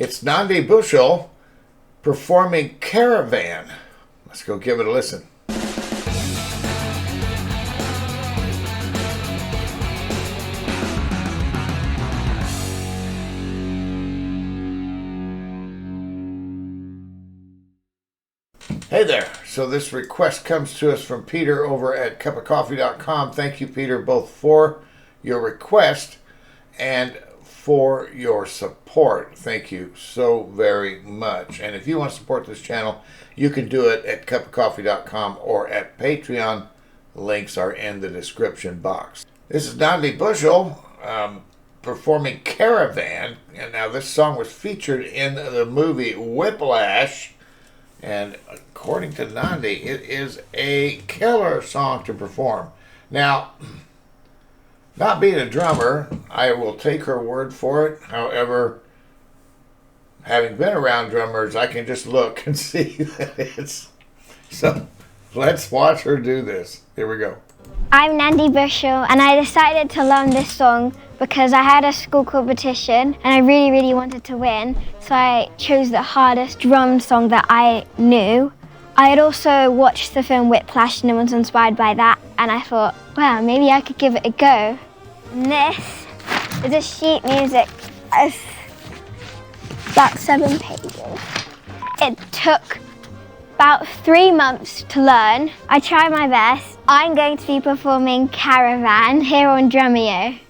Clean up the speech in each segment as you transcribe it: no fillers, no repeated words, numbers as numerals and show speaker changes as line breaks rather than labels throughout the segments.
It's Nandi Bushell performing Caravan. Let's go give it a listen. Hey there. So this request comes to us from Peter over at cupofcoffee.com. Thank you, Peter, both for your request and for your support. Thank you so very much. And if you want to support this channel, you can do it at cupofcoffee.com or at Patreon. Links are in the description box. This is Nandi Bushell performing Caravan. And now this song was featured in the movie Whiplash. And according to Nandi, it is a killer song to perform. Now, not being a drummer, I will take her word for it. However, having been around drummers, I can just look and see that it's... So, let's watch her do this. Here we go.
I'm Nandi Bushell, and I decided to learn this song because I had a school competition and I really wanted to win, so I chose the hardest drum song that I knew. I had also watched the film Whiplash and I was inspired by that, and I thought, well, maybe I could give it a go. And this is a sheet music of about 7 pages. It took about 3 months to learn. I tried my best. I'm going to be performing Caravan here on Drumeo.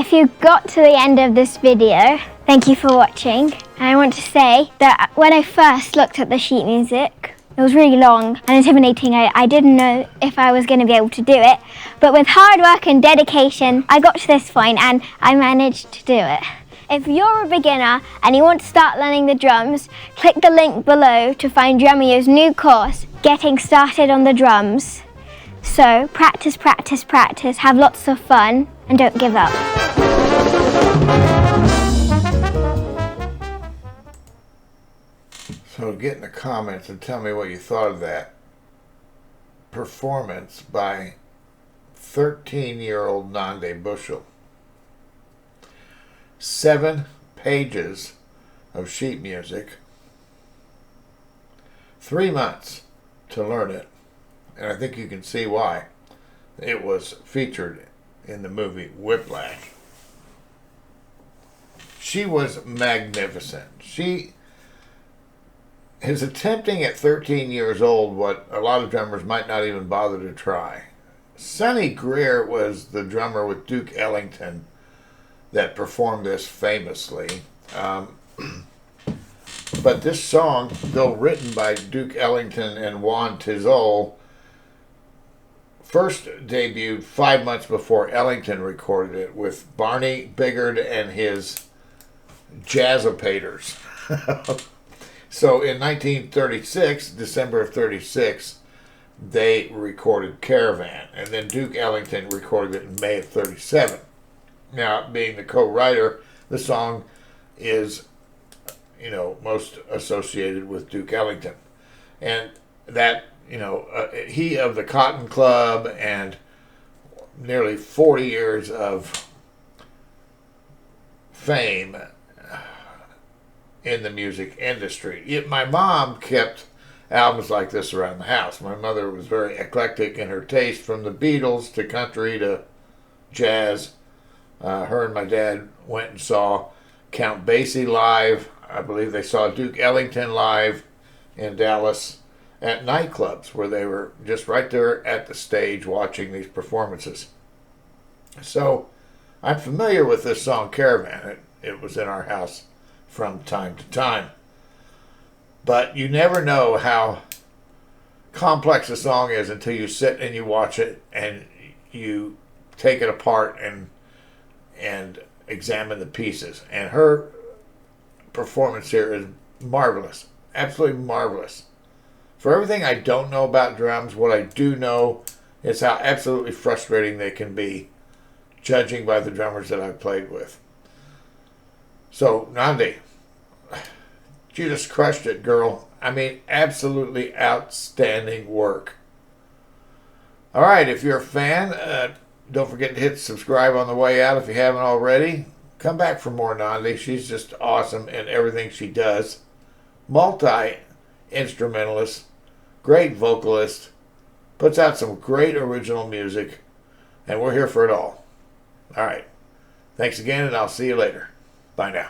If you got to the end of this video, thank you for watching. And I want to say that when I first looked at the sheet music, it was really long and intimidating. I didn't know if I was going to be able to do it. But with hard work and dedication, I got to this point and I managed to do it. If you're a beginner and you want to start learning the drums, click the link below to find Drummeo's new course, Getting Started on the Drums. So practice, practice, practice, have lots of fun, and don't give up.
So get in the comments and tell me what you thought of that performance by 13-year-old Nandi Bushell. 7 pages of sheet music, 3 months to learn it, and I think you can see why. It was featured in the movie Whiplash. She was magnificent. She is attempting at 13 years old what a lot of drummers might not even bother to try. Sonny Greer was the drummer with Duke Ellington that performed this famously. But this song, though written by Duke Ellington and Juan Tizol, first debuted 5 months before Ellington recorded it with Barney Biggard and his Jazzopators. So in 1936, December of 36, they recorded Caravan, and then Duke Ellington recorded it in May of 37. Now, being the co-writer, the song is, most associated with Duke Ellington. And that, he of the Cotton Club and nearly 40 years of fame in the music industry. My mom kept albums like this around the house. My mother was very eclectic in her taste, from the Beatles to country to jazz. Her and my dad went and saw Count Basie live. I believe they saw Duke Ellington live in Dallas at nightclubs where they were just right there at the stage watching these performances. So I'm familiar with this song Caravan. It was in our house from time to time. But you never know how complex a song is until you sit and you watch it and you take it apart and examine the pieces. And her performance here is marvelous, absolutely marvelous. For everything I don't know about drums, what I do know is how absolutely frustrating they can be, judging by the drummers that I've played with. So, Nandi, you just crushed it, girl. I mean, absolutely outstanding work. All right, if you're a fan, don't forget to hit subscribe on the way out if you haven't already. Come back for more Nandi. She's just awesome in everything she does. Multi-instrumentalist, great vocalist, puts out some great original music, and we're here for it all. All right. Thanks again, and I'll see you later. Bye now.